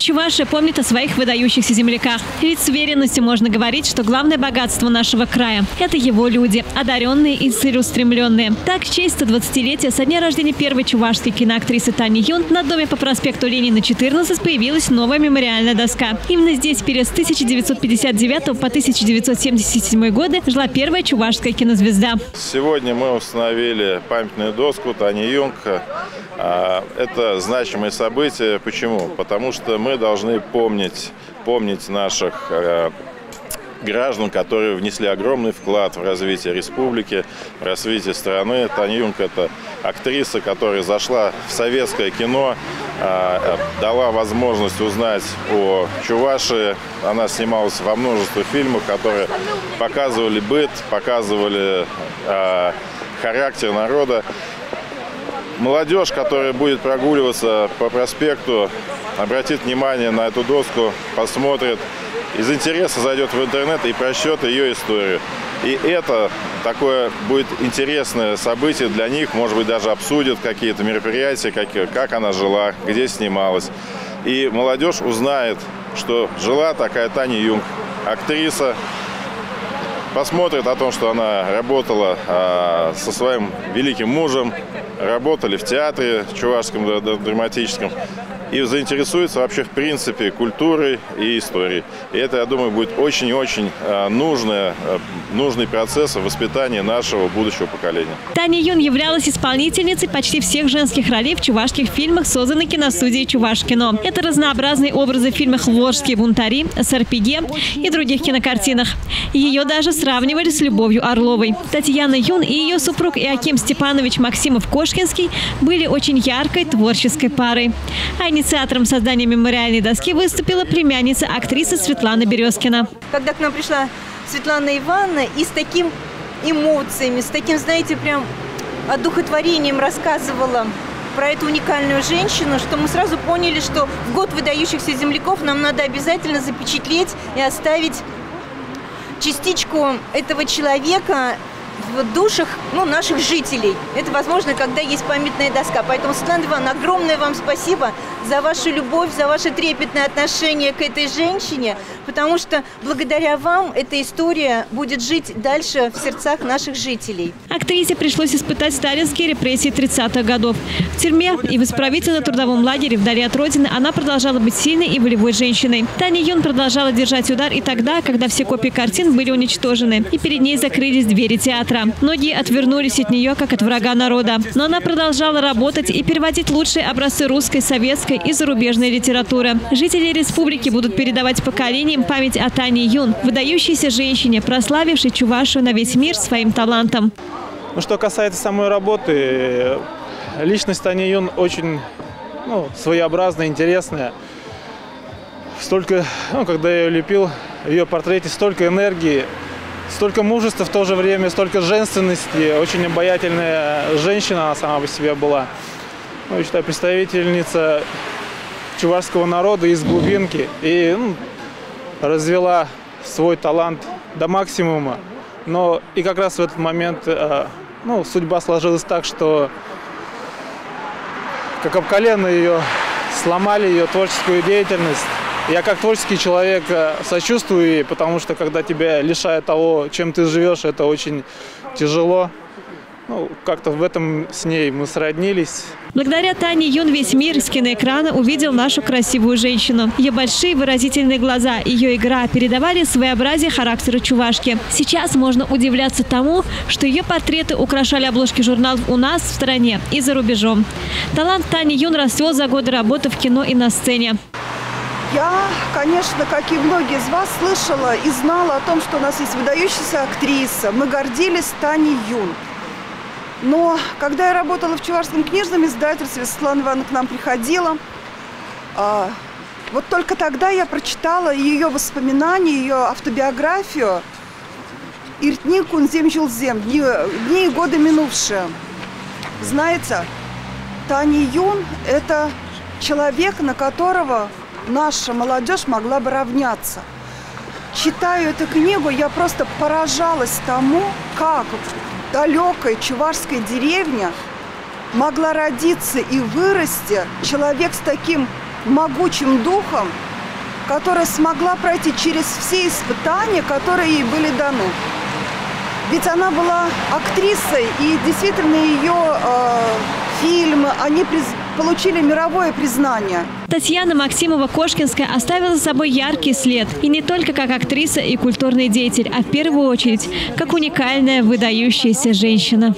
Чувашия помнит о своих выдающихся земляках. Ведь с уверенностью можно говорить, что главное богатство нашего края – это его люди, одаренные и целеустремленные. Так, в честь 120-летия со дня рождения первой чувашской киноактрисы Тани Юн на доме по проспекту Ленина, 14 появилась новая мемориальная доска. Именно здесь в период с 1959 по 1977 годы жила первая чувашская кинозвезда. Сегодня мы установили памятную доску Тани Юн. Это значимое событие. Почему? Потому что мы должны помнить наших граждан, которые внесли огромный вклад в развитие республики, в развитие страны. Таня Юнг – это актриса, которая зашла в советское кино, дала возможность узнать о Чувашии. Она снималась во множестве фильмов, которые показывали быт, показывали характер народа. Молодежь, которая будет прогуливаться по проспекту, обратит внимание на эту доску, посмотрит, из интереса зайдет в интернет и прочтет ее историю. И это такое будет интересное событие для них, может быть, даже обсудят какие-то мероприятия, как она жила, где снималась. И молодежь узнает, что жила такая Таня Юнг, актриса, посмотрит о том, что она работала со своим великим мужем, работали в театре чувашском драматическом и заинтересуется вообще в принципе культурой и историей. И это, я думаю, будет очень-очень нужный процесс воспитания нашего будущего поколения. Таня Юн являлась исполнительницей почти всех женских ролей в чувашских фильмах, созданных киностудией «Чувашкино». Это разнообразные образы в фильмах «Волжские бунтари», «Сарпеге» и других кинокартинах. Ее даже сравнивали с Любовью Орловой. Татьяна Юн и ее супруг Иоаким Степанович Максимов-Кошкинский были очень яркой творческой парой. А инициатором создания мемориальной доски выступила племянница актрисы Светлана Березкина. Когда к нам пришла Светлана Ивановна и с таким эмоциями, с таким, знаете, прям одухотворением рассказывала про эту уникальную женщину, что мы сразу поняли, что в год выдающихся земляков нам надо обязательно запечатлеть и оставить частичку этого человека в душах наших жителей. Это возможно, когда есть памятная доска. Поэтому, Светлана Ивановна, огромное вам спасибо за вашу любовь, за ваше трепетное отношение к этой женщине, потому что благодаря вам эта история будет жить дальше в сердцах наших жителей. Актрисе пришлось испытать сталинские репрессии 30-х годов. В тюрьме и в исправительно-трудовом лагере вдали от родины она продолжала быть сильной и волевой женщиной. Таня Юн продолжала держать удар и тогда, когда все копии картин были уничтожены, и перед ней закрылись двери театра. Многие отвернулись от нее, как от врага народа. Но она продолжала работать и переводить лучшие образцы русской, советской и зарубежной литературы. Жители республики будут передавать поколениям память о Тане Юн, выдающейся женщине, прославившей Чувашию на весь мир своим талантом. Что касается самой работы, личность Тани Юн очень своеобразная, интересная. Столько, когда я ее лепил, в ее портрете столько энергии, столько мужества в то же время, столько женственности. Очень обаятельная женщина она сама по себе была. Я считаю, представительница чувашского народа из глубинки. И развела свой талант до максимума. Но и как раз в этот момент судьба сложилась так, что как об колено ее сломали, ее творческую деятельность. Я как творческий человек сочувствую ей, потому что когда тебя лишают того, чем ты живешь, это очень тяжело. Как-то в этом с ней мы сроднились. Благодаря Тане Юн весь мир с киноэкрана увидел нашу красивую женщину. Ее большие выразительные глаза, ее игра передавали своеобразие характера чувашки. Сейчас можно удивляться тому, что ее портреты украшали обложки журналов у нас в стране и за рубежом. Талант Тани Юн расцвел за годы работы в кино и на сцене. Я, конечно, как и многие из вас, слышала и знала о том, что у нас есть выдающаяся актриса. Мы гордились Таней Юн. Но когда я работала в Чувашском книжном издательстве, Светлана Ивановна к нам приходила. Вот только тогда я прочитала ее воспоминания, ее автобиографию «Иртни кунзем жилзем», «Дни и годы минувшие». Знаете, Таня Юн – это человек, на которого наша молодежь могла бы равняться. Читая эту книгу, я просто поражалась тому, как в далекой чувашской деревне могла родиться и вырасти человек с таким могучим духом, которая смогла пройти через все испытания, которые ей были даны. Ведь она была актрисой, и действительно ее фильмы, они получили мировое признание. Татьяна Максимова-Кошкинская оставила за собой яркий след. И не только как актриса и культурный деятель, а в первую очередь как уникальная, выдающаяся женщина.